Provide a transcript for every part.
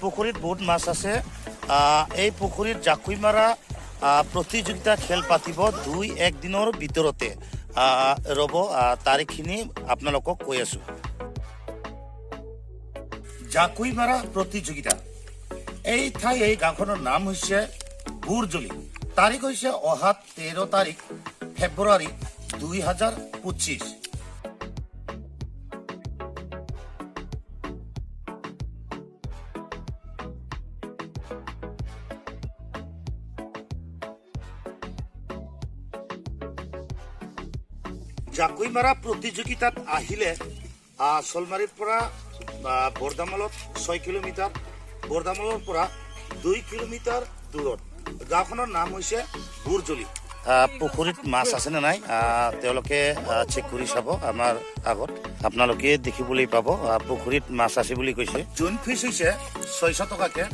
পুখুৰীত বহুত মাছ আছে। এই পুখুৰীত জাকৈ মাৰা প্ৰতিযোগিতা খেল পাতিব 2-1 দিনৰ ভিতৰতে। ৰ'ব তাৰিখখিনি আপোনালোকক কৈ আছো। জাকৈ মাৰা প্ৰতিযোগিতা এই গাঁওখনৰ নাম হৈছে বুৰজলি। তাৰিখ হৈছে অহা 13 তাৰিখ ফেব্ৰুৱাৰী 2025। জাকৈ মাৰা প্ৰতিযোগিতাত আহিলে চলমাৰীৰ পৰা বৰদামালত 6 কিলোমিটাৰ, বৰদামালৰ পৰা 2 কিলোমিটাৰ দূৰত। গাঁওখনৰ নাম হৈছে বুৰজলি। পুখুৰীত মাছ আছে নে নাই তেওঁলোকে চেক কৰি চাব। আমাৰ আগত আপোনালোকে দেখিবলৈ পাব পুখুৰীত মাছ আছে বুলি কৈছে। জোন ফিচ হৈছে 600 টকাকে।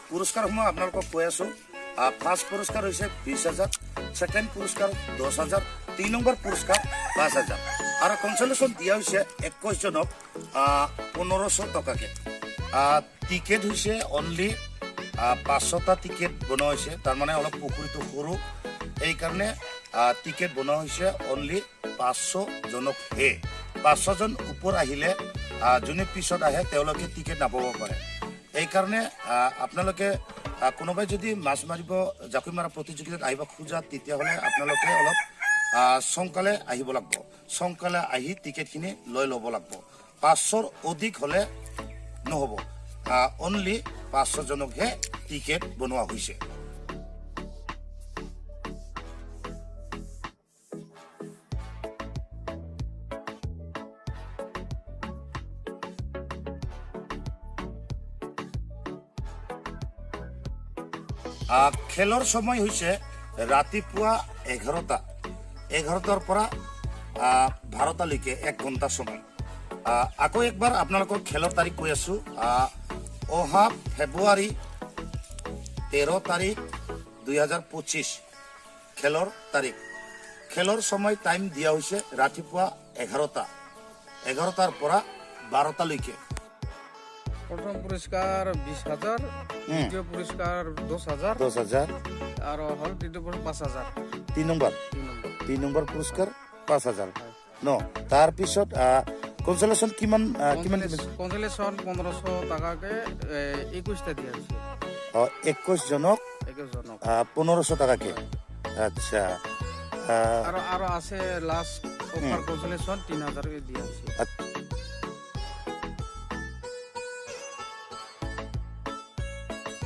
পুৰস্কাৰসমূহ আপোনালোকক কৈ আছো। ফাৰ্ষ্ট পুৰস্কাৰ হৈছে 20,000, ছেকেণ্ড পুৰস্কাৰ 10,000, 3 নম্বৰ পুৰস্কাৰ 5,000 আৰু কনচলেশ্যন দিয়া হৈছে 21 জনক 1500 টকাকে। টিকেট হৈছে অনলি 500টা টিকেট বনোৱা হৈছে। তাৰমানে অলপ পুখুৰীটো সৰু, এইকাৰণে টিকেট বনোৱা হৈছে অনলি 500 জনকহে। 500 জন ওপৰ আহিলে যোনে পিছত আহে তেওঁলোকে টিকেট নাপাব পাৰে। এইকাৰণে আপোনালোকে কোনোবাই যদি মাছ মাৰিব জাকৈ মাৰা প্ৰতিযোগিতাত আহিব খোজা তেতিয়াহ'লে আপোনালোকে অলপ সোনকালে আহিব লাগিব। সোনকালে আহি টিকেটখিনি লৈ ল'ব লাগিব। 500ৰ অধিক হ'লে নহ'ব। অনলি 500 জনকহে টিকেট বনোৱা হৈছে। খেলৰ সময় হৈছে ৰাতিপুৱা 11টাৰ পৰা 12টালৈকে 1 ঘণ্টা সময়। আকৌ একবাৰ আপোনালোকক খেলৰ তাৰিখ কৈ আছো। অহা ফেব্ৰুৱাৰী 13 তাৰিখ 2025 খেলৰ তাৰিখ। খেলৰ সময় টাইম দিয়া হৈছে ৰাতিপুৱা 11টাৰ পৰা 12টালৈকে। প্ৰথম পুৰস্কাৰ 20,000, দ্বিতীয় পুৰস্কাৰ 10,000 আৰু হ'ল তৃতীয় পুৰস্কাৰ 5,000। 3 নম্বৰ পুৰস্কাৰ 5,000 ন। তাৰপিছত কনচলেশ্যন কিমান? কনচলেশ্যন 1500 টকাকে 21টা দিয়া হৈছে। 21 জনক 1500 টকাকে। আচ্ছা। আৰু আছে লাষ্ট অফাৰ কনচলেশ্যন 3,000 দিয়া হৈছে।